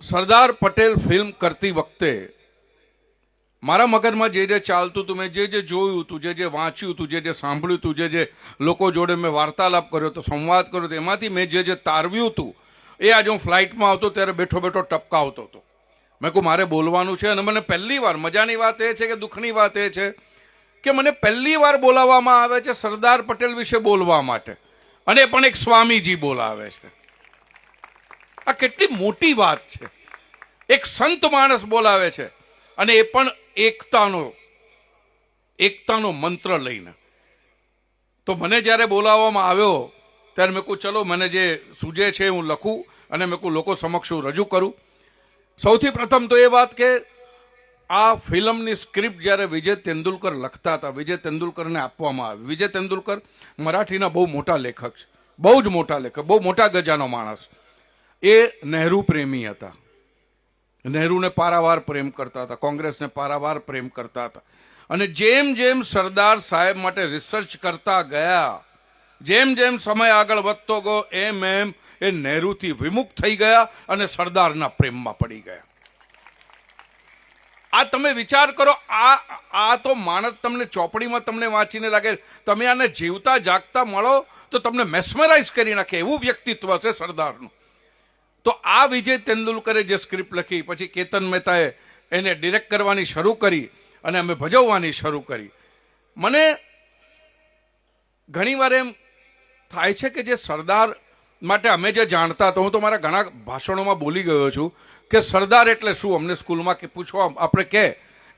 Sardar Patel film કરતી વખતે મારા મગજમાં જે ચાલતું હતું, મેં જે જોયું હતું, જે વાંચ્યું હતું, જે સાંભળ્યું હતું, જે લોકો જોડે મેં વાર્તાલાપ કર્યો હતો, સંવાદ કર્યો હતો, એમાંથી મેં જે તારવ્યું હતું એ આજે હું ફ્લાઇટમાં આવતો ત્યારે બેઠો બેઠો ટપકાવતો હતો. મેં કહું મારે બોલવાનું છે. અને મને પહેલી વાર, મજાની વાત એ છે કે દુઃખની વાત એ છે કે મને પહેલી વાર બોલાવવામાં આવે છે સરદાર પટેલ વિશે બોલવા માટે, અને પણ એક સ્વામીજી બોલાવે છે. આ કેટલી મોટી વાત છે. એક સંત માણસ બોલાવે છે, અને એ પણ એકતાનો મંત્ર લઈને. તો મને જ્યારે બોલાવવામાં આવ્યો ત્યારે મેં કહું ચલો મને જે સૂજે છે હું લખું, અને મેં કહું લોકો સમક્ષ હું રજૂ કરું. સૌથી પ્રથમ તો એ વાત કે આ ફિલ્મની સ્ક્રિપ્ટ જ્યારે વિજય તેંડુલકર લખતા હતા, વિજય તેંડુલકરને આપવામાં આવી. વિજય તેંડુલકર મરાઠીના બહુ મોટા લેખક છે, બહુ જ મોટા લેખક, બહુ મોટા ગજાનો માણસ. એ નહેરુ પ્રેમી હતા. નહેરુને પારાવાર પ્રેમ કરતા હતા, કોંગ્રેસને પારાવાર પ્રેમ કરતા હતા. અને જેમ જેમ સરદાર સાહેબ માટે રિસર્ચ કરતા ગયા, જેમ જેમ સમય આગળ વધતો ગયો, એમ એમ એ નહેરુથી વિમુખ થઈ ગયા અને સરદારના પ્રેમમાં પડી ગયા. આ તમે વિચાર કરો, આ તો માણસ તમને ચોપડીમાં તમને વાંચીને લાગે, તમે આને જીવતા જાગતા મળો તો તમને મેસ્મરાઇઝ કરી નાખે એવું વ્યક્તિત્વ છે સરદારનું. તો આ વિજય તેંડુલકરે જે સ્ક્રિપ્ટ લખી, પછી કેતન મહેતાએ એને ડિરેક્ટ કરવાની શરૂ કરી અને અમે ભજવવાની શરૂ કરી. મને ઘણીવાર એમ થાય છે કે જે સરદાર માટે અમે જે જાણતા, તો હું તો મારા ઘણા ભાષણોમાં બોલી ગયો છું કે સરદાર એટલે શું. અમને સ્કૂલમાં કે પૂછવા આપણે કે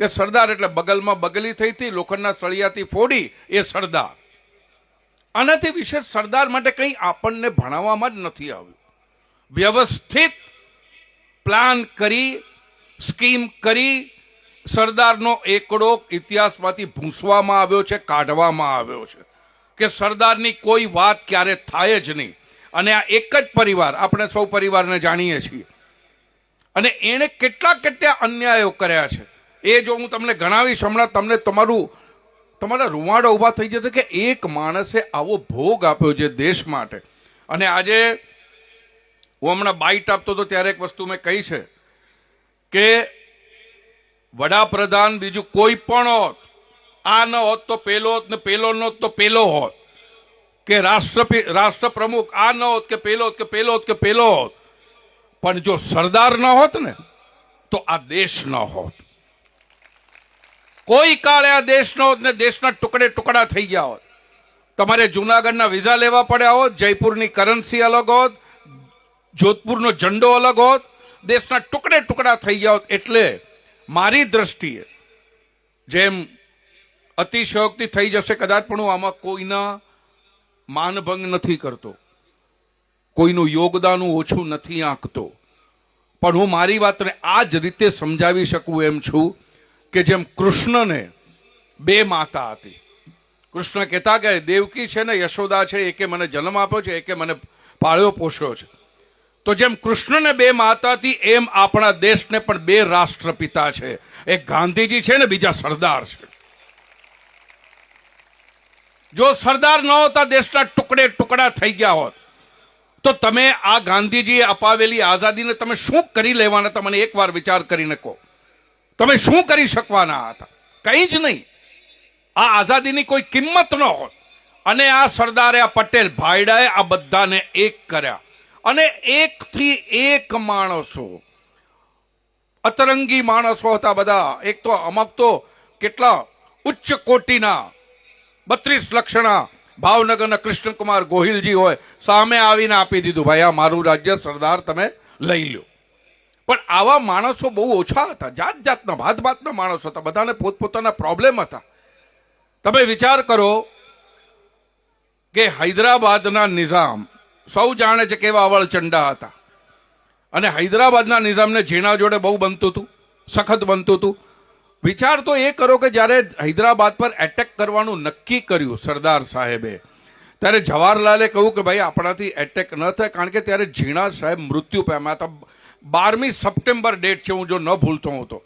સરદાર એટલે બગલમાં બગલી થઈ હતી, લોખંડના સળિયાથી ફોડી, એ સરદાર. આનાથી વિશેષ સરદાર માટે કંઈ આપણને ભણાવવામાં જ નથી આવ્યું. વ્યવસ્થિત પ્લાન કરી, સ્કીમ કરી, સરદારનો એકડો ઇતિહાસમાંથી ભૂંસવામાં આવ્યો છે, કાઢવામાં આવ્યો છે કે સરદારની કોઈ વાત ક્યારે થાય જ નહીં. અને આ એક જ પરિવાર, આપણે સૌ પરિવારને જાણીએ છીએ, અને એણે કેટલા અન્યાયો કર્યા છે એ જો હું તમને ગણાવીશ હમણાં, તમને તમારા રૂવાડા ઊભા થઈ જશે કે એક માણસે આવો ભોગ આપ્યો છે દેશ માટે. અને આજે હું હમણાં બાઇટ આપતો હતો ત્યારે એક વસ્તુ મેં કહી છે કે વડાપ્રધાન બીજું કોઈ પણ હોત, આ ન હોત તો પેલો હોત, ને પેલો ન હોત તો પેલો હોત, કે રાષ્ટ્ર પ્રમુખ આ ન હોત કે પેલો હોત, કે પેલો હોત કે પેલો હોત, પણ જો સરદાર ન હોત ને તો આ દેશ ન હોત. કોઈ કાળે આ દેશ ન હોત ને દેશના ટુકડે ટુકડા થઈ ગયા હોત. તમારે જુનાગઢના વિઝા લેવા પડ્યા હોત, જયપુરની કરન્સી અલગ હોત, જોધપુરનો ઝંડો અલગ હોત, દેશના ટુકડે ટુકડા થઈ ગયા હોત. એટલે મારી દ્રષ્ટિએ જેમ અતિશયોક્તિ થઈ જશે કદાચ, પણ હું આમાં કોઈના માનભંગ નથી કરતો, કોઈનું યોગદાન ઓછું નથી આંકતો, પણ હું મારી વાતને આ જ રીતે સમજાવી શકું એમ છું કે જેમ કૃષ્ણને બે માતા હતી. કૃષ્ણ કહેતા કે દેવકી છે ને યશોદા છે, એકે મને જન્મ આપ્યો છે, એકે મને પાળ્યો પોષ્યો છે. તો જેમ કૃષ્ણને બે માતા હતી, એમ આપણા દેશને પણ બે રાષ્ટ્રપિતા છે. એક ગાંધીજી છે ને બીજા સરદાર છે. જો સરદાર ન હોતા, દેશના ટુકડે ટુકડા થઈ ગયા હોત, તો તમે આ ગાંધીજીએ અપાવેલી આઝાદીને તમે શું કરી લેવાના હતા? મને એકવાર વિચાર કરીને કહો, તમે શું કરી શકવાના હતા? કંઈ જ નહીં. આ આઝાદીની કોઈ કિંમત ન હોત. અને આ સરદારે, આ પટેલ ભાઈડાએ આ બધાને એક કર્યા. અને એકથી એક માણસો, અતરંગી માણસો હતા બધા. એક તો અમુક તો કેટલા ઉચ્ચ કોટીના 32 લક્ષણા ભાવનગરના કૃષ્ણકુમાર ગોહિલજી હોય, સામે આવીને આપી દીધું, ભાઈ આ મારું રાજ્ય સરદાર તમે લઈ લો. પણ આવા માણસો બહુ ઓછા હતા, જાતના ભાતના માણસો હતા, બધાને પોતપોતાના પ્રોબ્લેમ હતા. તમે વિચાર કરો કે હૈદરાબાદના નિઝામ સૌ જાણે છે કેવા અવળચંડા હતા. અને હૈદરાબાદના નિઝામને ઝીણા જોડે બહુ બનતું હતું, સખત બનતું હતું. વિચાર તો એ કરો કે જ્યારે હૈદરાબાદ પર એટેક કરવાનું નક્કી કર્યું સરદાર સાહેબે, ત્યારે જવાહરલાલે કહ્યું કે ભાઈ આપણાથી એટેક ન થાય, કારણ કે ત્યારે ઝીણા સાહેબ મૃત્યુ પામ્યા હતા. 12મી સપ્ટેમ્બર ડેટ છે, હું જો ન ભૂલતો હું તો,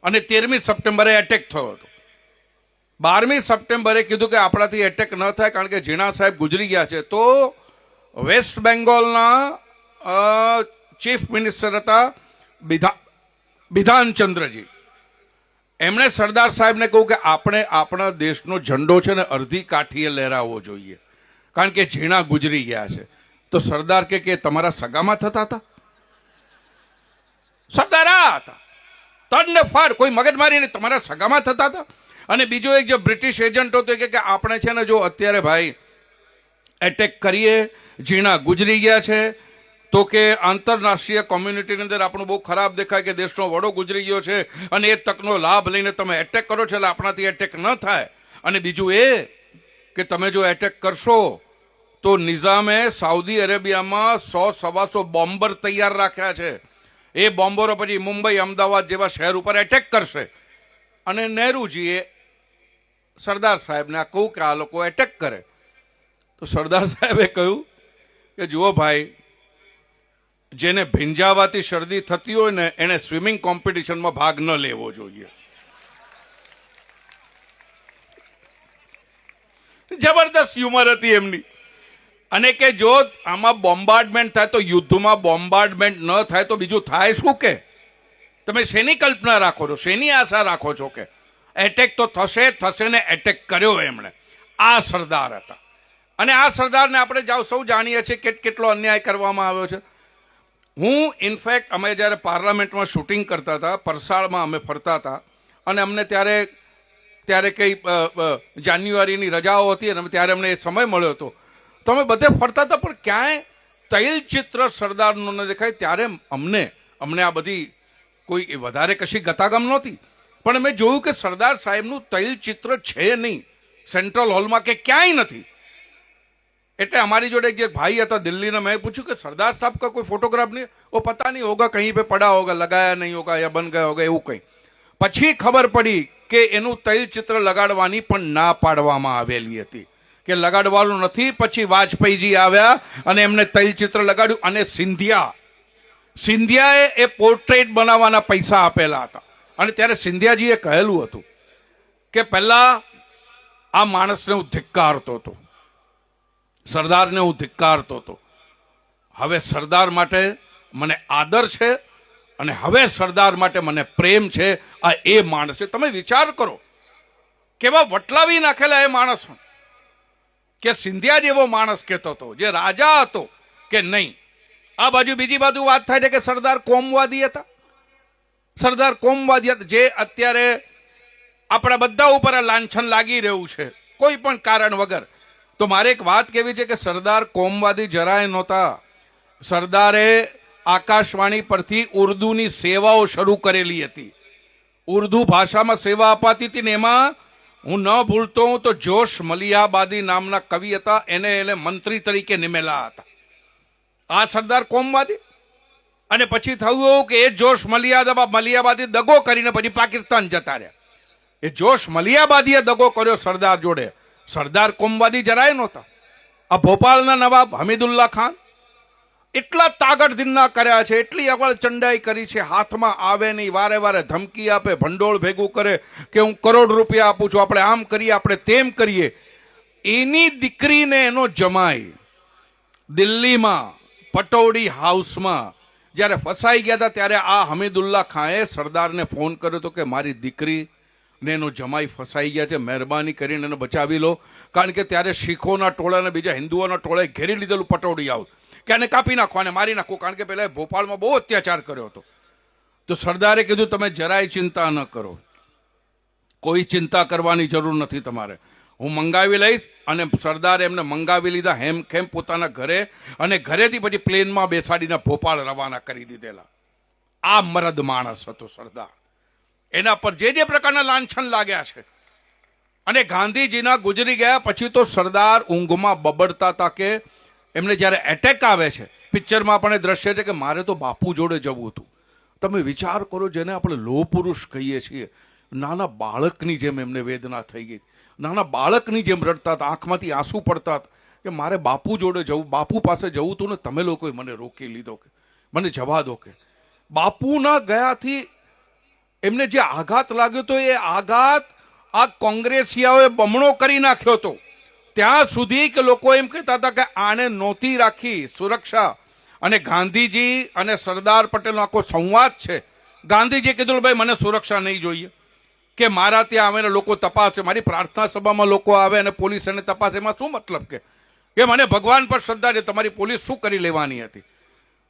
અને 13મી સપ્ટેમ્બરે એટેક થયો હતો. 12મી સપ્ટેમ્બરે કીધું કે આપણાથી એટેક ન થાય કારણ કે ઝીણા સાહેબ ગુજરી ગયા છે. તો વેસ્ટ બેંગોલના ચીફ મિનિસ્ટર હતા બિધાનચંદ્રજી, એમણે સરદાર સાહેબને કહ્યું કે આપણે આપણા દેશનો ઝંડો છે ને અડધી કાઠીએ લહેરાવવો જોઈએ, કારણ કે ઝીણા ગુજરી ગયા છે. તો સરદાર કે તમારા સગામાં થતા હતા? સરદાર આ હતા, તડને ફાડ, કોઈ મગજમારી નહીં, તમારા સગામાં થતા હતા. અને બીજો એક જે બ્રિટિશ એજન્ટ હતો કે આપણે છે ને જો અત્યારે ભાઈ એટેક કરીએ, ઝીણા ગુજરી ગયા છે, તો કે આંતરરાષ્ટ્રીય કોમ્યુનિટીની અંદર આપણું બહુ ખરાબ દેખાય કે દેશનો વડો ગુજરી ગયો છે અને એ તકનો લાભ લઈને તમે એટેક કરો છો એટલે આપણાથી એટેક ન થાય. અને બીજું એ કે તમે જો એટેક કરશો તો નિઝામે સાઉદી અરેબિયામાં 100-125 બોમ્બર તૈયાર રાખ્યા છે. એ બોમ્બરો પછી મુંબઈ, અમદાવાદ જેવા શહેર ઉપર એટેક કરશે. અને નહેરુજીએ સરદાર સાહેબને આ કહું કે આ લોકો એટેક કરે. તો સરદાર સાહેબે કહ્યું કે જુઓ ભાઈ, જેને ભીંજાવાથી શરદી થતી હોય ને એને સ્વિમિંગ કોમ્પિટિશનમાં ભાગ ન લેવો જોઈએ. જબરદસ્ત હ્યુમર હતી એમની. અને કે જો આમાં બોમ્બાર્ડમેન્ટ થાય તો યુદ્ધમાં બોમ્બાર્ડમેન્ટ ન થાય તો બીજું થાય શું? કે તમે શેની કલ્પના રાખો છો, શેની આશા રાખો છો? કે એટેક તો થશે ને એટેક કર્યો એમણે. આ સરદાર હતા. અને આ સરદારને આપણે સૌ જાણીએ છીએ કે કેટલો અન્યાય કરવામાં આવ્યો છે. હું ઇનફેક્ટ અમે જ્યારે પાર્લામેન્ટમાં શૂટિંગ કરતા હતા, પરસાળમાં અમે ફરતા હતા, અને અમને ત્યારે કંઈ જાન્યુઆરીની રજાઓ હતી અને ત્યારે અમને એ સમય મળ્યો હતો, તો અમે બધે ફરતા હતા પણ ક્યાંય તૈલચિત્ર સરદારનું ન દેખાય. ત્યારે અમને આ બધી કોઈ વધારે કશી ગતાગમ નહોતી, પણ મેં જોયું કે સરદાર સાહેબનું તૈલચિત્ર છે નહીં સેન્ટ્રલ હોલમાં કે ક્યાંય નથી. એટલે અમારી જોડે એક ભાઈ હતા દિલ્હીના, મેં પૂછ્યું કે સરદાર સાહેબ કા કોઈ ફોટોગ્રાફ નહીં? ઓ પતા નહીં હોગા, કहीं पे પડા હોગા, લગાયા નહીં હોગા યા બન ગયા હોગા, એવું કંઈ. પછી ખબર પડી કે એનું તૈલચિત્ર લગાડવાની પણ ના પાડવામાં આવેલી હતી કે લગાડવાનું નથી. પછી વાજપેયીજી આવ્યા અને એમને તૈલચિત્ર લગાડ્યું. અને સિંધિયાએ એ પોર્ટ્રેટ બનાવવાના પૈસા આપેલા હતા. અને ત્યારે સિંધિયાજીએ કહેલું હતું કે પહેલા આ માણસને હું ધિક્કારતો હતો, સરદારને હું ધિક્કારતો હતો, હવે સરદાર માટે મને આદર છે અને હવે સરદાર માટે મને પ્રેમ છે. આ એ માણસ છે. તમે વિચાર કરો કેવા વટલાવી નાખેલા એ માણસ, કે સિંધિયા જેવો માણસ કહેતો હતો, જે રાજા હતો કે નહીં. આ બાજુ બીજી બાજુ વાત થાય છે કે સરદાર કોમવાદી હતા. સરદાર કોમવાદી હતા, જે અત્યારે આપણા બધા ઉપર આ લાંછન લાગી રહ્યું છે કોઈ પણ કારણ વગર. તો મારે એક વાત કહેવી છે કે સરદાર કોમવાદી જરાય નહોતા. સરદારે આકાશવાણી પરથી ઉર્દુની સેવાઓ શરૂ કરેલી હતી. ઉર્દુ ભાષામાં સેવા અપાતી હતી ને એમાં હું ન ભૂલતો હું તો જોશ મલિયાબાદી નામના કવિ હતા, એને મંત્રી તરીકે નિમેલા હતા. આ સરદાર કોમવાદી. અને પછી થયું એવું કે એ જોશ મલિયાબાદી દગો કરીને પછી પાકિસ્તાન જતા રહ્યા. એ જોશ મલિયાબાદીએ દગો કર્યો સરદાર જોડે. સરદાર કોમવાદી જરાય નહોતા. આ ભોપાલના નવાબ હમીદુલ્લા ખાન એટલા તાગડધીના કર્યા છે, એટલી અવળ ચંડાઈ કરી છે, હાથમાં આવે નહીં, વારે વારે ધમકી આપે, ભંડોળ ભેગું કરે કે હું કરોડ રૂપિયા આપું છું, આપણે આમ કરીએ, આપણે તેમ કરીએ. એની દીકરીને એનો જમાઈ દિલ્હીમાં પટૌડી હાઉસમાં જ્યારે ફસાઈ ગયા હતા ત્યારે આ હમીદુલ્લા ખાને સરદારને ફોન કર્યો હતો કે મારી દીકરી ને એનો જમાઈ ફસાઈ ગયા છે, મહેરબાની કરીને એને બચાવી લો. કારણ કે ત્યારે શીખોના ટોળા અને બીજા હિન્દુઓના ટોળાએ ઘેરી લીધેલું પટૌડી હાઉસ, કે આને કાપી નાખો, આને મારી નાખો, કારણ કે પહેલાં ભોપાલમાં બહુ અત્યાચાર કર્યો હતો. તો સરદારે કીધું તમે જરાય ચિંતા ન કરો, કોઈ ચિંતા કરવાની જરૂર નથી તમારે, હું મંગાવી લઈશ. અને સરદારે એમને મંગાવી લીધા હેમખેમ પોતાના ઘરે, અને ઘરેથી પછી પ્લેનમાં બેસાડીને ભોપાલ રવાના કરી દીધેલા. આ મરદ માણસ હતો સરદાર. એના પર જે પ્રકારના લાંછન લાગ્યા છે. અને ગાંધીજીના ગુજરી ગયા પછી તો સરદાર ઊંઘમાં બબડતા હતા કે એમને જ્યારે એટેક આવે છે, પિક્ચરમાં પણ એ દ્રશ્ય છે કે મારે તો બાપુ જોડે જવું હતું. તમે વિચાર કરો, જેને આપણે લોહ પુરુષ કહીએ છીએ, નાના બાળકની જેમ એમને વેદના થઈ ગઈ, નાના બાળકની જેમ રડતા હતા, આંખમાંથી આંસુ પડતા હતા કે મારે બાપુ જોડે જવું, બાપુ પાસે જવું હતું ને તમે લોકોએ મને રોકી લીધો, કે મને જવા દો. કે બાપુના ગયાથી એમને જે આઘાત લાગ્યો હતો એ આઘાત આ કોંગ્રેસિયાઓએ બમણો કરી નાખ્યો હતો. ત્યાં સુધી કે લોકો એમ કહેતા હતા કે આને નહોતી રાખી સુરક્ષા, અને ગાંધીજી અને સરદાર પટેલનો આખો સંવાદ છે. ગાંધીજીએ કીધું ભાઈ મને સુરક્ષા નહીં જોઈએ, કે મારા ત્યાં આવીને લોકો તપાસે, મારી પ્રાર્થના સભામાં લોકો આવે અને પોલીસ એને તપાસે, એમાં શું મતલબ? કે મને ભગવાન પર શ્રદ્ધા છે, તમારી પોલીસ શું કરી લેવાની હતી?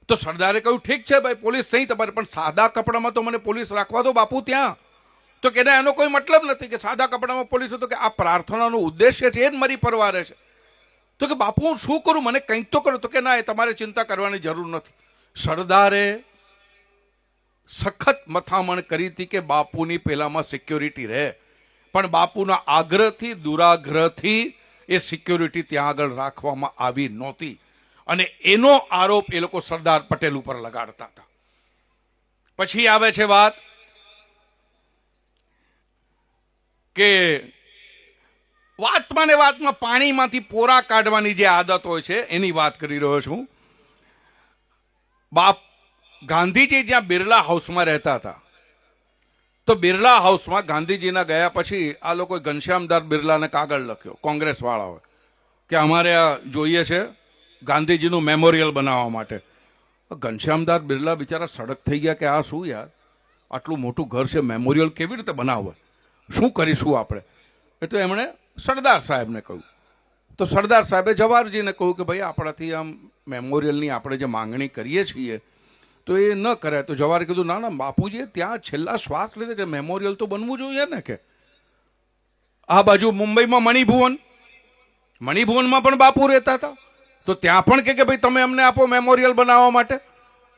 તો સરદારે કહ્યું ઠીક છે ભાઈ, પોલીસ નહીં તમારે, પણ સાદા કપડામાં તો મને પોલીસ રાખવા દો બાપુ ત્યાં. તો કે એનો કોઈ મતલબ નથી કે સાદા કપડામાં પોલીસ, તો કે આ પ્રાર્થનાનો ઉદ્દેશ્ય છે, એ જ મારી પરવારે છે. તો કે બાપુ હું શું કરું, મને કંઈક તો કરો. તો કે ના, એ તમારે ચિંતા કરવાની જરૂર નથી. સરદારે સખત મથામણ કરી હતી કે બાપુની પેલામાં સિક્યોરિટી રહે, પણ બાપુના આગ્રહથી દુરાગ્રહથી એ સિક્યોરિટી ત્યાં આગળ રાખવામાં આવી નહોતી, અને એનો આરોપ એ લોકો સરદાર પટેલ ઉપર લગાડતા હતા. પછી આવે છે વાત કે વાતમાં ને વાતમાં પાણીમાંથી પોરા કાઢવાની જે આદત હોય છે એની વાત કરી રહ્યો છું. ગાંધીજી જ્યાં બિરલા હાઉસમાં રહેતા હતા, તો બિરલા હાઉસમાં ગાંધીજીના ગયા પછી આ લોકોએ ઘનશ્યામદાસ બિરલાને કાગળ લખ્યો, કોંગ્રેસ વાળાઓએ, કે અમારે આ જોઈએ છે ગાંધીજીનું મેમોરિયલ બનાવવા માટે. ઘનશ્યામદાસ બિરલા બિચારા સડક થઈ ગયા કે આ શું યાર, આટલું મોટું ઘર છે, મેમોરિયલ કેવી રીતે બનાવવા, શું કરીશું આપણે? એ તો એમણે સરદાર સાહેબને કહ્યું. તો સરદાર સાહેબે જવાહરજીને કહ્યું કે ભાઈ આપણાથી આમ મેમોરિયલની આપણે જે માંગણી કરીએ છીએ તો એ ન કરે. તો જવાહરે કીધું ના ના બાપુજીએ ત્યાં છેલ્લા શ્વાસ લીધે છે, મેમોરિયલ તો બનવું જોઈએ ને. કે આ બાજુ મુંબઈમાં મણિભુવનમાં પણ બાપુ રહેતા હતા, તો ત્યાં પણ કે ભાઈ તમે અમને આપો મેમોરિયલ બનાવવા માટે,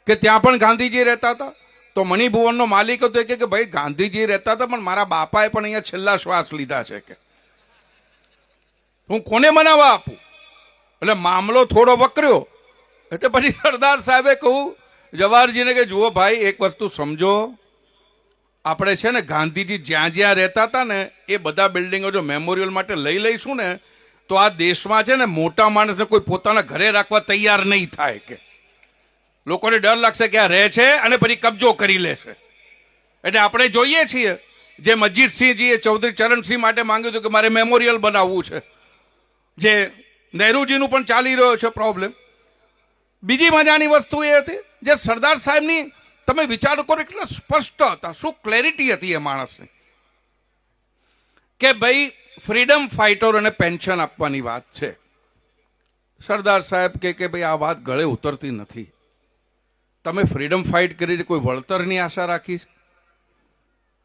કે ત્યાં પણ ગાંધીજી રહેતા હતા. તો મણિભુવનનો માલિક હતો કે ભાઈ ગાંધીજી રહેતા હતા, પણ મારા બાપાએ પણ અહીંયા છેલ્લા શ્વાસ લીધા છે, કે હું કોને બનાવવા આપું? એટલે મામલો થોડો વકર્યો. એટલે પછી સરદાર સાહેબે કહ્યું જવાહરજીને કે જુઓ ભાઈ, એક વસ્તુ સમજો, આપણે છે ને ગાંધીજી જ્યાં જ્યાં રહેતા હતા ને એ બધા બિલ્ડિંગો જો મેમોરિયલ માટે લઈ લઈશું ને તો આ દેશમાં છે ને મોટા માણસને કોઈ પોતાના ઘરે રાખવા તૈયાર નહીં થાય. કે લોકોને ડર લાગશે કે આ રહે છે અને પછી કબજો કરી લેશે. એટલે આપણે જોઈએ છીએ જે મજીદસિંહજીએ ચૌધરી ચરણસિંહ માટે માંગ્યું હતું કે મારે મેમોરિયલ બનાવવું છે, જે નહેરુજીનું પણ ચાલી રહ્યો છે પ્રોબ્લેમ. બીજી મજાની વસ્તુ એ હતી જે સરદાર સાહેબની, તમે વિચાર કરો કેટલા સ્પષ્ટ હતા, શું ક્લેરિટી હતી એ માણસની, કે ભાઈ ફ્રીડમ ફાઇટરોને પેન્શન આપવાની વાત છે. સરદાર સાહેબ કે ભાઈ આ વાત ગળે ઉતરતી નથી. તમે ફ્રીડમ ફાઇટ કરીને કોઈ વળતરની આશા રાખી,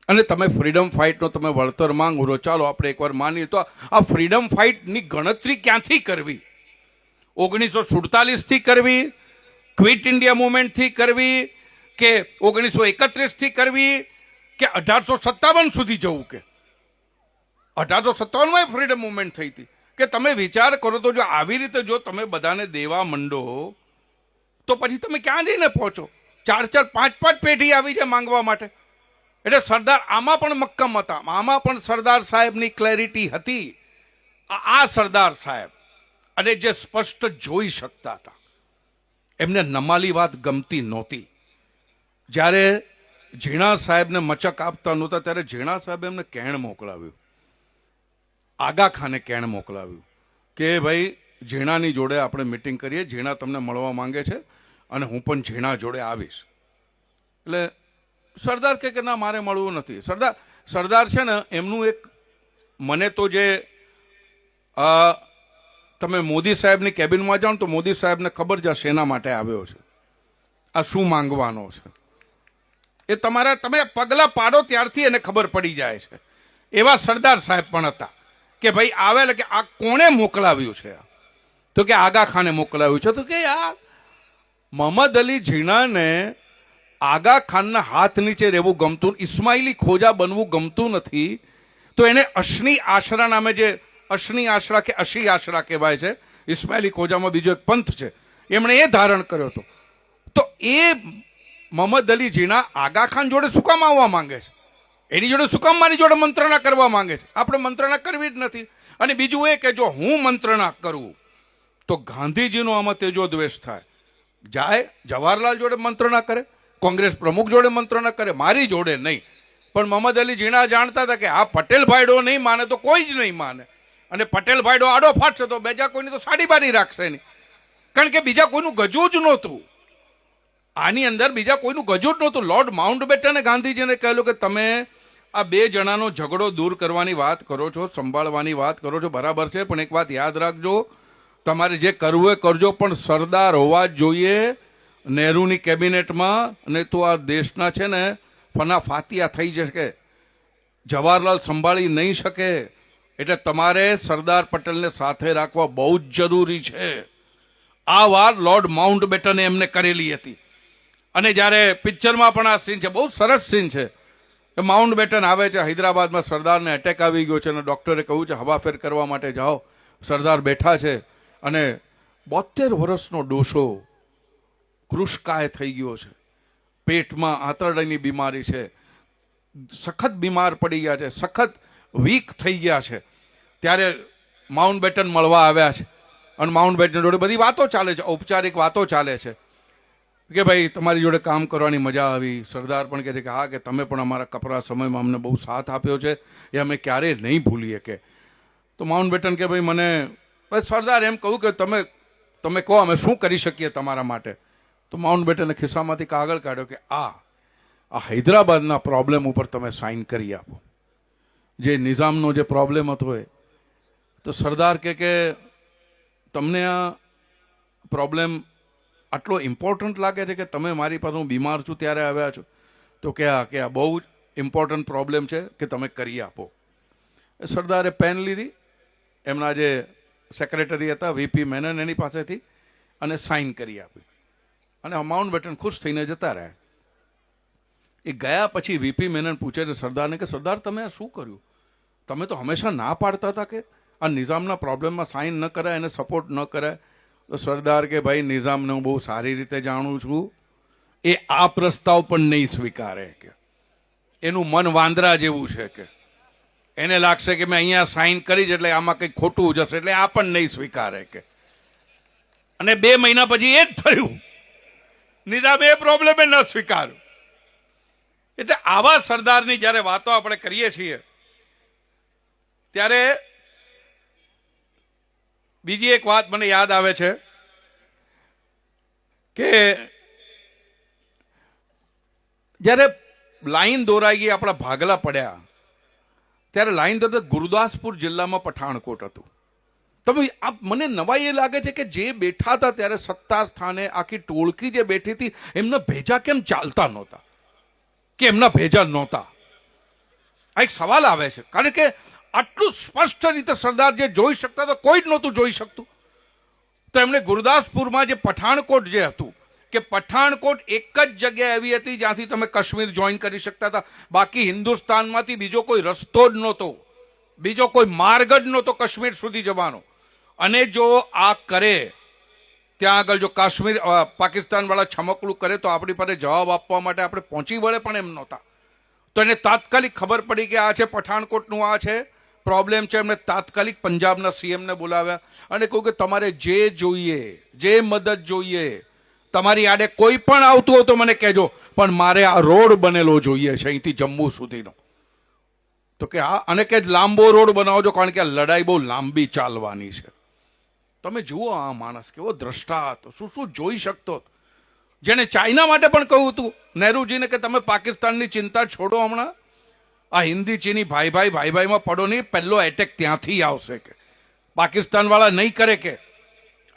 અને તમે ફ્રીડમ ફાઇટનો તમે વળતર માંગો છો. ચાલો આપણે એકવાર માનીએ તો આ ફ્રીડમ ફાઇટની ગણતરી ક્યાંથી કરવી? 1947થી કરવી, ક્વિટ ઇન્ડિયા મુવમેન્ટથી કરવી, કે 1931થી કરવી, કે 1857 સુધી જવું? કે 1857માં ફ્રીડમ મુવમેન્ટ થઈ હતી. કે તમે વિચાર કરો તો જો આવી રીતે જો તમે બધાને દેવા માંડો તો પછી તમે ક્યાં જઈને પહોંચો? 4-4, 5-5 પેઢી આવી જાય માંગવા માટે. એટલે સરદાર આમાં પણ મક્કમ હતા, આમાં પણ સરદાર સાહેબની ક્લેરિટી હતી. આ સરદાર સાહેબ અને જે સ્પષ્ટ જોઈ શકતા હતા, એમને નમાલી વાત ગમતી નહોતી. જ્યારે ઝીણા સાહેબને મચક આપતા નહોતા ત્યારે ઝીણા સાહેબે એમને કેણ મોકલાવ્યું, આગા ખાને કેણ મોકલાવ્યું કે ભાઈ ઝીણાની જોડે આપણે મિટિંગ કરીએ, ઝીણા તમને મળવા માંગે છે અને હું પણ ઝીણા જોડે આવીશ. એટલે સરદાર કે ના મારે મળવું નથી. સરદાર છે ને એમનું એક, મને તો જે તમે મોદી સાહેબની કેબિનમાં જાઓ તો મોદી સાહેબને ખબર છે શેના માટે આવ્યો છે, આ શું માંગવાનો છે. એ તમે પગલાં પાડો ત્યારથી એને ખબર પડી જાય છે. એવા સરદાર સાહેબ પણ હતા કે ભાઈ આવે કે આ કોણે મોકલાવ્યું છે? તો કે આગા ખાને મોકલાવ્યું છે. તો કે યાર મોહમ્મદ અલી ઝીણાને આગા ખાનના હાથ નીચે રહેવું ગમતું, ઇસ્માઇલી ખોજા બનવું ગમતું નથી, તો એને અશની આશરા નામે, જે અશની આશરા કે અશી આશરા કહેવાય છે, ઇસ્માઇલી ખોજામાં બીજો એક પંથ છે, એમણે એ ધારણ કર્યો હતો. તો એ મોહમ્મદ અલી ઝીણા આગા ખાન જોડે શું કામ આવવા માંગે છે? એની જોડે શું કામ મારી જોડે મંત્રણા કરવા માંગે છે? આપણે મંત્રણા કરવી જ નથી. અને બીજું એ કે જો હું મંત્રણા કરું તો ગાંધીજીનો આમાં તેજો દ્વેષ થાય. જાય જવાહરલાલ જોડે મંત્રણા કરે, કોંગ્રેસ પ્રમુખ જોડે મંત્રણા કરે, મારી જોડે નહીં. પણ મોહમ્મદ અલી ઝીણા જાણતા હતા કે આ પટેલ ભાઈડો નહીં માને તો કોઈ જ નહીં માને, અને પટેલ ભાઈડો આડો ફાટશે તો બીજા કોઈની તો સાડી બારી રાખશે નહીં, કારણ કે બીજા કોઈનું ગજું જ નહોતું. આની અંદર બીજા કોઈનું ગજુ જ નહોતું. લોર્ડ માઉન્ટબેટને ગાંધીજીને કહેલું કે તમે આ બે જણાનો ઝઘડો દૂર કરવાની વાત કરો છો, સંભાળવાની વાત કરો છો, બરાબર છે, પણ એક વાત યાદ રાખજો, તમારે જે કરવું એ કરજો, પણ સરદાર હોવા જ જોઈએ નહેરુની કેબિનેટમાં, નહીં તો આ દેશના છે ને ફના ફાતિયા થઈ જશે, જવાહરલાલ સંભાળી નહીં શકે. એટલે તમારે સરદાર પટેલને સાથે રાખવા બહુ જ જરૂરી છે. આ વાત લોર્ડ માઉન્ટબેટને એમને કરેલી હતી. અને જ્યારે પિક્ચરમાં પણ આ સીન છે, બહુ સરસ સીન છે. માઉન્ટબેટન આવે છે હૈદરાબાદમાં, સરદારને એટેક આવી ગયો છે અને ડૉક્ટરે કહ્યું છે હવાફેર કરવા માટે જાઓ. સરદાર બેઠા છે અને 72 વર્ષનો ડોશો કૃશકાય થઈ ગયો છે, પેટમાં આંતરડાની બીમારી છે, સખત બીમાર પડી ગયા છે, સખત વીક થઈ ગયા છે. ત્યારે માઉન્ટબેટન મળવા આવ્યા છે અને માઉન્ટબેટન જોડે બધી વાતો ચાલે છે, ઔપચારિક વાતો ચાલે છે કે ભાઈ તમારી જોડે કામ કરવાની મજા આવી. સરદાર પણ કહે છે કે હા, કે તમે પણ અમારા કપરા સમયમાં અમને બહુ સાથ આપ્યો છે, એ અમે ક્યારેય નહીં ભૂલીએ. કે તો માઉન્ટબેટન કે ભાઈ મને, સરદાર એમ કહ્યું કે તમે કહો અમે શું કરી શકીએ તમારા માટે. તો માઉન્ટબેટને ખિસ્સામાંથી કાગળ કાઢ્યો કે આ હૈદરાબાદના પ્રોબ્લેમ ઉપર તમે સાઇન કરી આપો, જે નિઝામનો જે પ્રોબ્લેમ હતો એ. તો સરદાર કે તમને આ પ્રોબ્લેમ આટલો ઇમ્પોર્ટન્ટ લાગે છે કે તમે મારી પાસે, હું બીમાર છું ત્યારે આવ્યા છો? તો કે આ બહુ જ ઇમ્પોર્ટન્ટ પ્રોબ્લેમ છે કે તમે કરી આપો. સરદારે પેન લીધી, એમના જે સેક્રેટરી હતા વીપી મેનન એની પાસેથી, અને સાઇન કરી આપી. અને માઉન્ટબેટન ખુશ થઈને જતા રહ્યા. એ ગયા પછી વીપી મેનન પૂછે છે સરદારને કે સરદાર તમે આ શું કર્યું? તમે તો હંમેશા ના પાડતા હતા કે આ નિઝામના પ્રોબ્લેમમાં સાઇન ન કરાય, એને સપોર્ટ ન કરાય. તો સરદાર કે ભાઈ નિઝામને હું બહુ સારી રીતે જાણું છું, એ આ પ્રસ્તાવ પણ નહીં સ્વીકારે. કે એનું મન વાંદરા જેવું છે, કે એને લાગશે કે મેં અહીંયા સાઇન કરી એટલે આમાં કંઈક ખોટું જશે, એટલે આ પણ નહીં સ્વીકારે. કે અને 2 મહિના પછી એ જ થયું, નિઝામે એ પ્રોબ્લેમ ન સ્વીકાર્યું. એટલે આવા સરદારની જ્યારે વાતો આપણે કરીએ છીએ ત્યારે બીજી એક વાત મને યાદ આવે છે કે જ્યારે લાઈન દોરાઈ ગઈ, આપણા ભાગલા પડ્યા, ત્યારે લાઈન તો ગુરદાસપુર જિલ્લામાં પઠાણકોટ હતું. તમે મને નવાઈ એ લાગે છે કે જે બેઠા હતા ત્યારે સત્તા સ્થાને આખી ટોળકી જે બેઠી હતી એમના ભેજા કેમ ચાલતા નહોતા, કે એમના ભેજા નહોતા? આ એક સવાલ આવે છે. કારણ કે આટલું સ્પષ્ટ રીતે સરદાર જે જોઈ શકતા હતા કોઈ જ નહોતું જોઈ શકતું. તો એમણે ગુરદાસપુરમાં જે પઠાણકોટ જે હતું, કે પઠાણકોટ એક જ જગ્યા એવી હતી જ્યાંથી તમે કાશ્મીર જોઈન કરી શકતા હતા. બાકી હિન્દુસ્તાનમાંથી બીજો કોઈ રસ્તો જ નહોતો, બીજો કોઈ માર્ગ જ નહોતો કાશ્મીર સુધી જવાનો. અને જો આ કરે, ત્યાં આગળ જો કાશ્મીર પાકિસ્તાન વાળા છમકલું કરે તો આપણી પાસે જવાબ આપવા માટે આપણે પહોંચી વળે પણ એમ નહોતા. તો એને તાત્કાલિક ખબર પડી કે આ છે પઠાણકોટનું, આ છે પ્રોબ્લેમ છે. એમણે તાત્કાલિક પંજાબના સીએમને બોલાવ્યા અને કહ્યું કે તમારે જે જોઈએ, જે મદદ જોઈએ, તમારી આડે કોઈ પણ આવતું હોય તો મને કહેજો, પણ મારે આ રોડ બનેલો જોઈએ છે અહીંથી જમ્મુ સુધીનો. તો કે હા, અને કે લાંબો રોડ બનાવજો, કારણ કે આ લડાઈ બહુ લાંબી ચાલવાની છે. તમે જુઓ આ માણસ કેવો દ્રષ્ટા હતો, શું શું જોઈ શકતો હતો. જેને ચાઇના માટે પણ કહ્યું હતું નહેરુજીને કે તમે પાકિસ્તાનની ચિંતા છોડો, હમણાં આ હિન્દી ચીની ભાઈમાં પડો નહીં, પહેલો એટેક ત્યાંથી આવશે. કે પાકિસ્તાન વાળા નહીં કરે કે,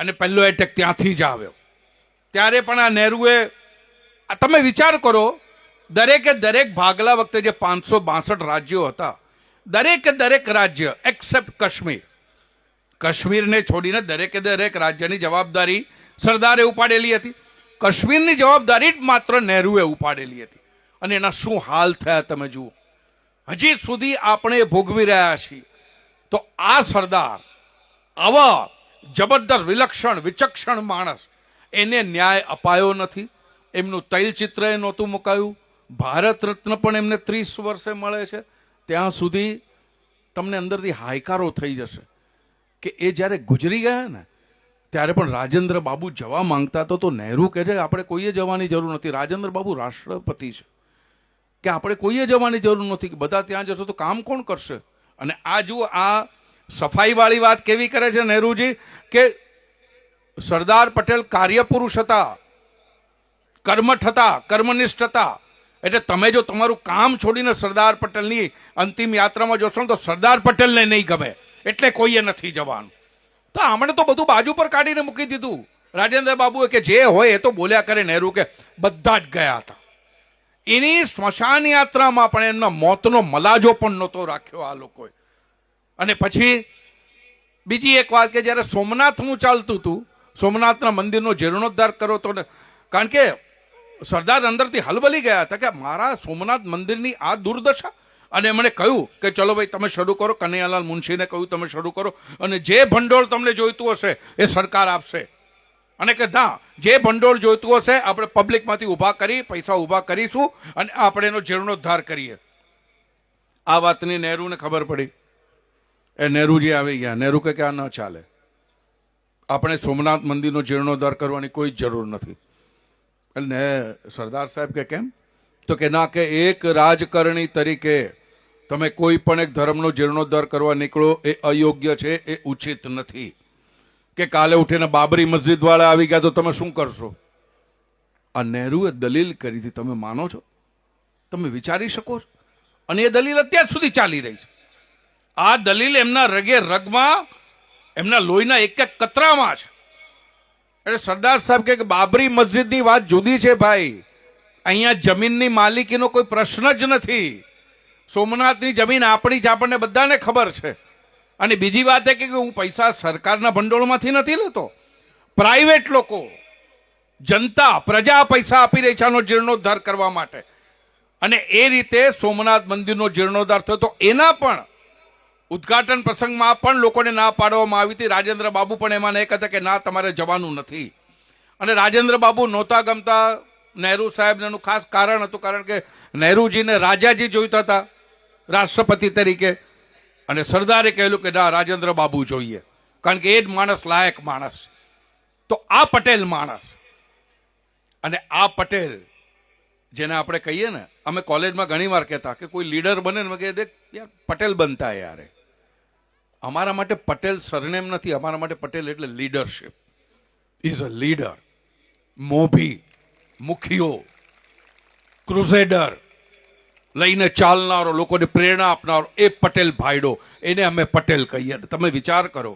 અને પહેલો એટેક ત્યાંથી જ આવ્યો. ત્યારે પણ આ નહેરુએ, તમે વિચાર કરો, દરેક ભાગલા વખતે જે 562 રાજ્યો હતા, દરેક રાજ્ય એક્સેપ્ટ કાશ્મીર, કાશ્મીરને છોડીને દરેક રાજ્યની જવાબદારી સરદારે ઉપાડેલી હતી. કાશ્મીરની જવાબદારી જ માત્ર નહેરુએ ઉપાડેલી હતી. અને એના શું હાલ થયા તમે જુઓ. હજી સુધી આપણે ભોગવી રહ્યા છીએ. તો આ સરદાર, આવા જબરદસ્ત વિલક્ષણ વિચક્ષણ માણસ, એને ન્યાય અપાયો નથી. એમનું તૈલચિત્ર એ નહોતું મુકાયું. ભારત રત્ન પણ એમને 30 વર્ષે મળે છે. ત્યાં સુધી તમને અંદરથી હાયકારો થઈ જશે કે એ જ્યારે ગુજરી ગયા ને ત્યારે પણ રાજેન્દ્ર બાબુ જવા માંગતા હતો. તો નહેરુ કહે છે આપણે કોઈએ જવાની જરૂર નથી, રાજેન્દ્ર બાબુ રાષ્ટ્રપતિ છે, કે આપણે કોઈએ જવાની જરૂર નથી, કે બધા ત્યાં જશો તો કામ કોણ કરશે. અને આ જુઓ, આ સફાઈવાળી વાત કેવી કરે છે નહેરુજી, કે સરદાર પટેલ કાર્યપુરુષ હતા, કર્મઠ હતા, કર્મનિષ્ઠ હતા. એટલે તમે જો તમારું કામ છોડીને સરદાર પટેલની અંતિમ યાત્રામાં જોશો ને તો સરદાર પટેલને નહીં ગમે, એટલે કોઈએ નથી જવાનું. તો આમણે તો બધું બાજુ પર કાઢીને મૂકી દીધું. રાજેન્દ્ર બાબુએ કે જે હોય એ તો બોલ્યા કરે. નહેરુ કે બધા જ ગયા હતા. એની સ્મશાન યાત્રામાં પણ એમના મોતનો મલાજો પણ નહોતો રાખ્યો આ લોકોએ. અને પછી બીજી એક વાત કે જ્યારે સોમનાથનું ચાલતું હતું, સોમનાથના મંદિરનો જીર્ણોદ્ધાર કરો તો, કારણ કે સરદાર અંદરથી હલબલી ગયા હતા કે મારા સોમનાથ મંદિરની આ દુર્દશા. અને એમણે કહ્યું કે ચલો ભાઈ તમે શરૂ કરો. કનૈયાલાલ મુનશીને કહ્યું તમે શરૂ કરો, અને જે ભંડોળ તમને જોઈતું હશે એ સરકાર આપશે. અને કે ના, જે ભંડોળ જોઈતું હશે આપણે પબ્લિકમાંથી ઊભા કરી પૈસા ઊભા કરીશું અને આપણે એનો જીર્ણોદ્ધાર કરીએ. આ વાતની નહેરુને ખબર પડી. એ નહેરુજી આવી ગયા. નહેરુ કે આ ન ચાલે, આપણે સોમનાથ મંદિરનો જીર્ણોદ્ધાર કરવાની કોઈ જરૂર નથી. એટલે સરદાર સાહેબ કે કેમ? તો કે ના, કે એક રાજકારણી તરીકે તમે કોઈ પણ એક ધર્મનો જીર્ણોદ્ધાર કરવા નીકળો એ અયોગ્ય છે, એ ઉચિત નથી. કે કાલે ઉઠીને બાબરી મસ્જિદ વાળા આવી ગયા તો તમે શું કરશો? આ નહેરુએ દલીલ કરી હતી, તમે માનો છો? તમે વિચારી શકો છો? અને એ દલીલ અત્યાર સુધી ચાલી રહી છે. આ દલીલ એમના રગે રગમાં, એમના લોહીના એક એક કતરામાં છે. એટલે સરદાર સાહેબ કે બાબરી મસ્જિદની વાત જુદી છે ભાઈ. અહીંયા જમીનની માલિકીનો કોઈ પ્રશ્ન જ નથી. સોમનાથની જમીન આપણી જ, આપણને બધાને ખબર છે. અને બીજી વાત એ કે હું પૈસા સરકારના ભંડોળમાંથી નથી લેતો. પ્રાઇવેટ લોકો, જનતા, પ્રજા પૈસા આપી રહી છે આનો જીર્ણોદ્ધાર કરવા માટે. અને એ રીતે સોમનાથ મંદિરનો જીર્ણોદ્ધાર થયો તો એના પણ ઉદ્ઘાટન પ્રસંગમાં પણ લોકોને ના પાડવામાં આવી હતી. રાજેન્દ્ર બાબુ પણ એમાં એક હતા કે ના, તમારે જવાનું નથી. અને રાજેન્દ્ર બાબુ નહોતા ગમતા નહેરુ સાહેબનું ખાસ કારણ હતું, કારણ કે નહેરુજીને રાજાજી જોઈતા હતા રાષ્ટ્રપતિ તરીકે. અને સરદારે કહેલું કે ના, રાજેન્દ્ર બાબુ જોઈએ, કારણ કે એ જ માણસ લાયક માણસ. તો આ પટેલ માણસ, અને આ પટેલ જેને આપણે કહીએ ને, અમે કોલેજમાં ઘણી વાર કહેતા કે કોઈ લીડર બને ને, કહે દેખ યાર પટેલ બનતા યાર. અમારા માટે પટેલ સરનેમ નથી, અમારા માટે પટેલ એટલે લીડરશિપ. ઇઝ અ લીડર, મોભી, મુખીઓ, ક્રુસેડર, લઈને ચાલનારો, લોકોને પ્રેરણા આપનારો, એ પટેલ ભાઈડો, એને અમે પટેલ કહીએ. તમે વિચાર કરો,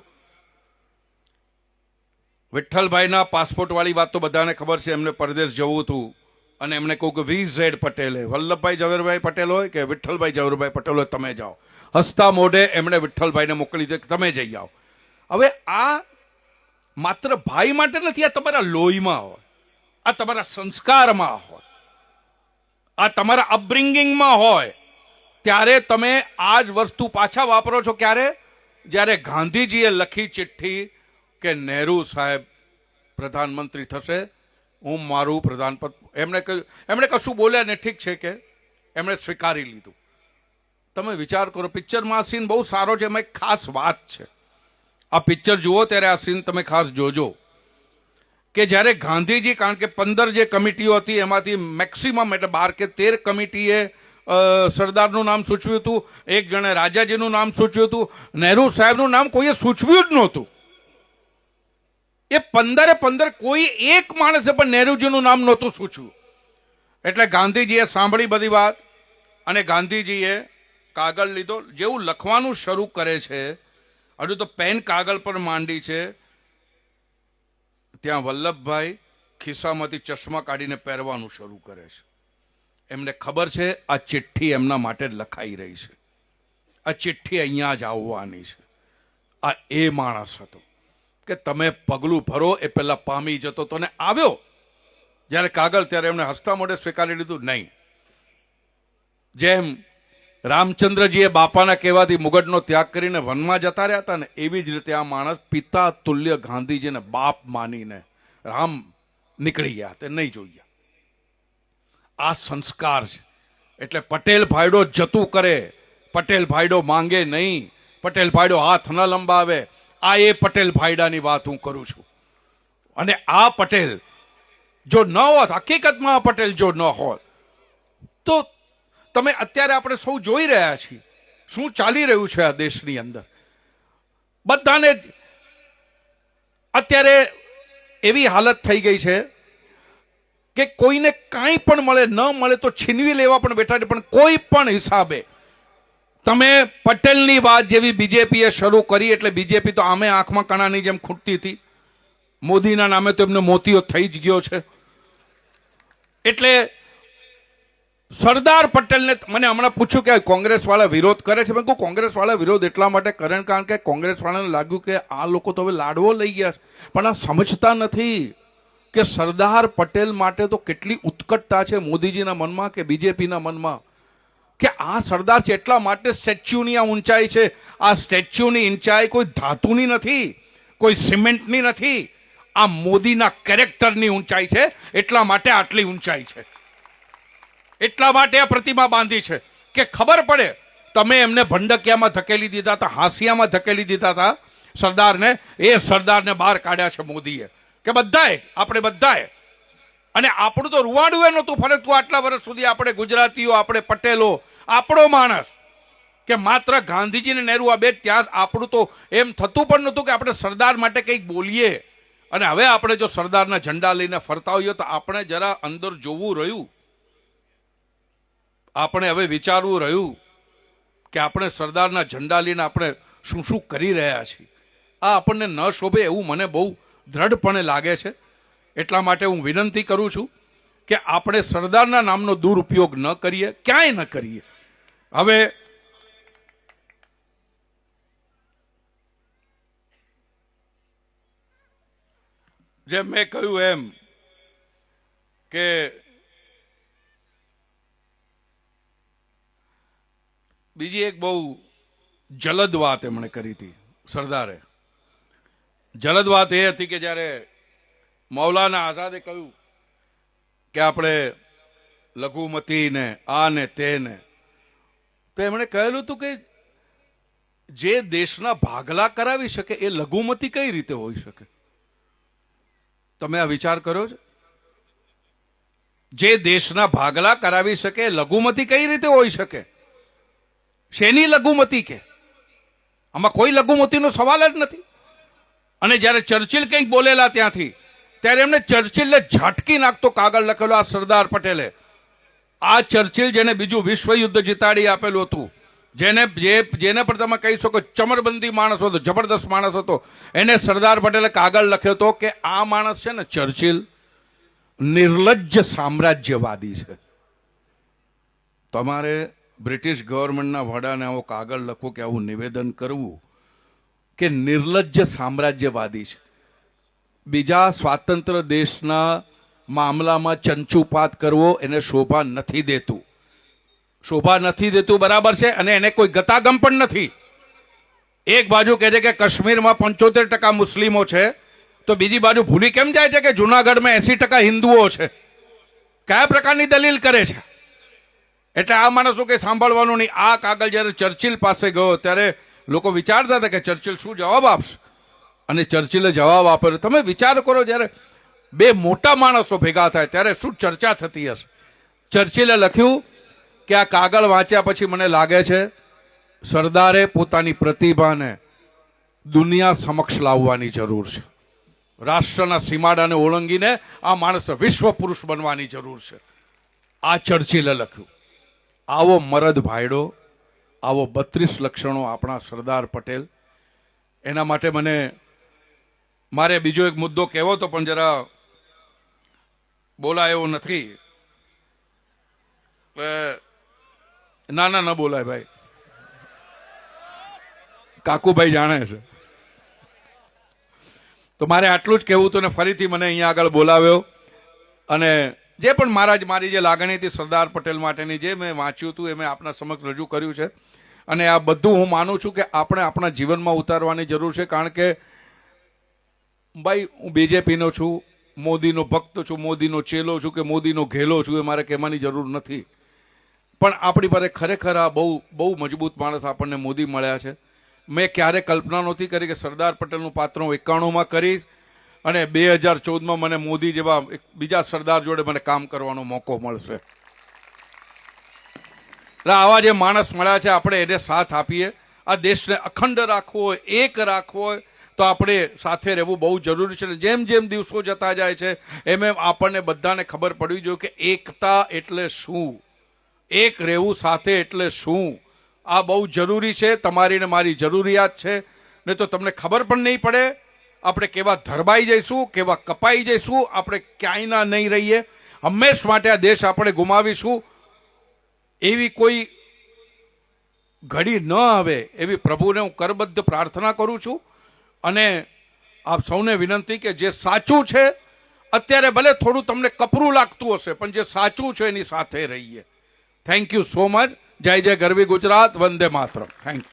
વિઠ્ઠલભાઈના પાસપોર્ટ વાળી વાત તો બધાને ખબર છે. એમને પરદેશ જવું હતું અને એમને કહ્યું કે VZ પટેલે, વલ્લભભાઈ ઝવેરભાઈ પટેલ હોય કે વિઠ્ઠલભાઈ ઝવેરભાઈ પટેલ હોય, તમે જાઓ. હસતા મોઢે એમણે વિઠ્ઠલભાઈને મોકલી દે કે તમે જઈ આવો. હવે આ માત્ર ભાઈ માટે નથી, આ તમારા લોહીમાં હોય, આ તમારા સંસ્કારમાં હોય, આ તમારા અપબ્રિંગિંગમાં હોય. ત્યારે તમે આ જ વસ્તુ પાછા વાપરો છો. ક્યારે? જ્યારે ગાંધીજીએ લખી ચિઠ્ઠી કે નહેરુ સાહેબ પ્રધાનમંત્રી થશે, હું મારું પ્રધાનપદ, એમણે કશું બોલ્યા ને, ઠીક છે કે એમણે સ્વીકારી લીધું. તમે વિચાર કરો, પિક્ચરમાં આ સીન બહુ સારો છે. એમાં એક ખાસ વાત છે. આ પિક્ચર જુઓ ત્યારે આ સીન તમે ખાસ જોજો કે જ્યારે ગાંધીજી, કારણ કે 15 જે કમિટીઓ હતી એમાંથી મેક્સિમમ એટલે 12 કે 13 કમિટીએ સરદારનું નામ સૂચવ્યું હતું, એક જણે રાજાજીનું નામ સૂચવ્યું હતું, નહેરુ સાહેબનું નામ કોઈએ સૂચવ્યું જ નહોતું. એ 15 કોઈ એક માણસે પણ નહેરુજીનું નામ નહોતું સૂચવ્યું. એટલે ગાંધીજીએ સાંભળી બધી વાત અને ગાંધીજીએ કાગળ લીધો. જેવું લખવાનું શરૂ કરે છે, હજુ તો પેન કાગળ પર માંડી છે, ત્યાં વલ્લભભાઈ ખિસ્સામાંથી ચશ્મા કાઢીને પહેરવાનું શરૂ કરે છે. એમને ખબર છે આ ચિઠ્ઠી એમના માટે જ લખાઈ રહી છે, આ ચિઠ્ઠી અહીંયા જ આવવાની છે. આ એ માણસ હતો કે તમે પગલું ભરો એ પહેલા પામી જતો તો, ને આવ્યો જ્યારે કાગળ ત્યારે એમણે હસતા મોઢે સ્વીકારી લીધું. નહીં, જેમ રામચંદ્રજીએ બાપાના કહેવાથી મુગટનો ત્યાગ કરીને વનમાં જતા રહ્યા હતા ને, એવી જ રીતે આ માણસ પિતા તુલ્ય ગાંધીજીને બાપ માનીને રામ નીકળી ગયા. તે નહીં જોઈએ. આ સંસ્કાર છે. એટલે પટેલ ભાઈડો જતું કરે, પટેલ ભાઈડો માંગે નહીં, પટેલ ભાઈડો હાથ ન લંબાવે. આ એ પટેલ ભાઈડાની વાત હું કરું છું. અને આ પટેલ જો ન હોત, હકીકતમાં આ પટેલ જો ન હોત, તો તમે અત્યારે આપણે સૌ જોઈ રહ્યા છીએ શું ચાલી રહ્યું છે આ દેશની અંદર. બધાને અત્યારે એવી હાલત થઈ ગઈ છે કે કોઈને કાંઈ પણ મળે ન મળે તો છીનવી લેવા પણ બેઠા છે, પણ કોઈ પણ હિસાબે તમે પટેલની વાત જેવી બીજેપીએ શરૂ કરી એટલે બીજેપી તો આમે આંખમાં કણાની જેમ ખૂટતી હતી. મોદીના નામે તો એમને મોતીઓ થઈ જ ગયો છે. એટલે સરદાર પટેલને મને હમણાં પૂછ્યું કે કોંગ્રેસ વાળા વિરોધ કરે છે. મેં કહું કોંગ્રેસ વાળા વિરોધ એટલા માટે કરે કારણ કે કોંગ્રેસ વાળાને લાગ્યું કે આ લોકો તો હવે લાડવો લઈ ગયા છે, પણ આ સમજતા નથી કે સરદાર પટેલ માટે તો કેટલી ઉત્કટતા છે મોદીજીના મનમાં કે બીજેપીના મનમાં, કે આ સરદાર છે એટલા માટે સ્ટેચ્યુની આ ઊંચાઈ છે. આ સ્ટેચ્યુની ઊંચાઈ કોઈ ધાતુની નથી, કોઈ સિમેન્ટની નથી, આ મોદીના કેરેક્ટરની ઊંચાઈ છે. એટલા માટે આટલી ઊંચાઈ છે, એટલા માટે આ પ્રતિમા બાંધી છે કે ખબર પડે. તમે એમને ભંડકિયામાં ધકેલી દીધા હતા, હાંસિયામાં ધકેલી દીધા હતા સરદારને, એ સરદારને બહાર કાઢ્યા છે મોદીએ, કે બધાએ, આપણે બધાએ. અને આપણું તો રૂવાડું એ નહોતું ફરકતું આટલા વર્ષ સુધી. આપણે ગુજરાતીઓ, આપણે પટેલો, આપણો માણસ, કે માત્ર ગાંધીજી ને નહેરુ આ બે, ત્યાં આપણું તો એમ થતું પણ નહોતું કે આપણે સરદાર માટે કંઈક બોલીએ. અને હવે આપણે જો સરદારના ઝંડા લઈને ફરતા હોઈએ તો આપણે જરા અંદર જોવું રહ્યું, આપણે હવે વિચારવું રહ્યું કે આપણે સરદારના ઝંડા લઈને આપણે શું શું કરી રહ્યા છીએ. આ આપણને ન શોભે એવું મને બહુ દ્રઢપણે લાગે છે. એટલા માટે હું વિનંતી કરું છું કે આપણે સરદારના નામનો દુરુપયોગ ન કરીએ, ક્યાંય ન કરીએ. હવે જેમ મેં કહ્યું એમ કે બીજી એક બહુ જલદ વાત એમણે કરી હતી સરદારે. જલદ વાત એ હતી કે જ્યારે મૌલાના આઝાદે કહ્યું કે આપણે લઘુમતી ને આ ને તે ને, તો એમણે કહેલું હતું કે જે દેશના ભાગલા કરાવી શકે એ લઘુમતી કઈ રીતે હોઈ શકે? તમે આ વિચાર કર્યો છે? જે દેશના ભાગલા કરાવી શકે લઘુમતી કઈ રીતે હોઈ શકે? શેની લઘુમતી? કે આમાં કોઈ લઘુમતીનો સવાલ જ નથી. અને જ્યારે ચર્ચિલ કંઈક બોલેલા ત્યાંથી, ત્યારે એમને ચર્ચિલને ઝાટકી નાખતો કાગળ લખેલો આ સરદાર પટેલે. આ ચર્ચિલ જેને બીજું વિશ્વ યુદ્ધ જીતાડી આપેલું હતું, જેને પર તમે કહી શકો ચમરબંધી માણસ હતો, જબરદસ્ત માણસ હતો, એને સરદાર પટેલે કાગળ લખ્યો હતો કે આ માણસ છે ને ચર્ચિલ નિર્લજ્જ સામ્રાજ્યવાદી છે. તમારે બ્રિટિશ ગવર્મેન્ટના વડાને આવો કાગળ લખવો કે આવું નિવેદન કરવું કે નિર્લજ્જ સામ્રાજ્યવાદી છે. બીજા સ્વાતંત્ર્ય દેશના મામલામાં ચંચુપાત કરવો એને શોભા નથી દેતું. શોભા નથી દેતું, બરાબર છે. અને એને કોઈ ગતાગમ પણ નથી. એક બાજુ કહે છે કે કાશ્મીરમાં 75% મુસ્લિમો છે, તો બીજી બાજુ ભૂલી કેમ જાય છે કે જુનાગઢમાં 80% હિન્દુઓ છે? કયા પ્રકારની દલીલ કરે છે? એટલે આ માણસો કંઈ સાંભળવાનું નહીં. આ કાગળ જ્યારે ચર્ચિલ પાસે ગયો ત્યારે લોકો વિચારતા હતા કે ચર્ચિલ શું જવાબ આપશે, અને ચર્ચિલે જવાબ આપ્યો. તમે વિચાર કરો, જ્યારે બે મોટા માણસો ભેગા થાય ત્યારે શું ચર્ચા થતી હશે. ચર્ચિલે લખ્યું કે આ કાગળ વાંચ્યા પછી મને લાગે છે સરદારે પોતાની પ્રતિભાને દુનિયા સમક્ષ લાવવાની જરૂર છે. રાષ્ટ્રના સીમાડાને ઓળંગીને આ માણસ વિશ્વ પુરુષ બનવાની જરૂર છે. આ ચર્ચિલે લખ્યું. આવો મરદ ભાયડો, આવો 32 લક્ષણો આપણા સરદાર પટેલ. એના માટે મારે બીજો એક મુદ્દો કહેવો તો પણ જરા બોલાય એવો નથી. ના બોલાય ભાઈ, કાકુભાઈ જાણે છે. તો મારે આટલું જ કહેવું હતું ને ફરીથી મને અહીંયા આગળ બોલાવ્યો. અને જે પણ મારી જે લાગણી હતી સરદાર પટેલ માટેની, જે મેં વાંચ્યું હતું એ મેં આપના સમક્ષ રજૂ કર્યું છે. અને આ બધું હું માનું છું કે આપણે આપણા જીવનમાં ઉતારવાની જરૂર છે. કારણ કે ભાઈ હું બીજેપીનો છું, મોદીનો ભક્ત છું, મોદીનો ચેલો છું કે મોદીનો ઘેલો છું, એ મારે કહેવાની જરૂર નથી. પણ આપણી પાસે ખરેખર આ બહુ મજબૂત માણસ આપણને મોદી મળ્યા છે. મેં ક્યારે કલ્પના નહોતી કરી કે સરદાર પટેલનું પાત્ર હું 91માં કરીશ અને 2014માં મને મોદી જેવા બીજા સરદાર જોડે મને કામ કરવાનો મોકો મળશે. એટલે આવા જે માણસ મળ્યા છે આપણે એને સાથ આપીએ. આ દેશને અખંડ રાખવો હોય, એક રાખવો હોય, તો આપણે સાથે રહેવું બહુ જરૂરી છે. જેમ જેમ દિવસો જતા જાય છે એમ એમ આપણને બધાને ખબર પડવી જોઈએ કે એકતા એટલે શું, એક રહેવું સાથે એટલે શું. આ બહુ જરૂરી છે, તમારી ને મારી જરૂરિયાત છે. નહીં તો તમને ખબર પણ નહીં પડે. આપણે કેવા ધરબાઈ જઈશું, કેવા કપાઈ જઈશું, આપણે ક્યાંયના નહીં રહીએ. હંમેશ માટે આ દેશ આપણે ગુમાવીશું. એવી કોઈ ઘડી ન આવે એવી પ્રભુને હું કરબદ્ધ પ્રાર્થના કરું છું. અને આપ સૌને વિનંતી કે જે સાચું છે, અત્યારે ભલે થોડું તમને કપરું લાગતું હશે, પણ જે સાચું છે એની સાથે રહીએ. Thank you so much. જય જય ગરવી ગુજરાત, વંદે માતરમ. Thank you.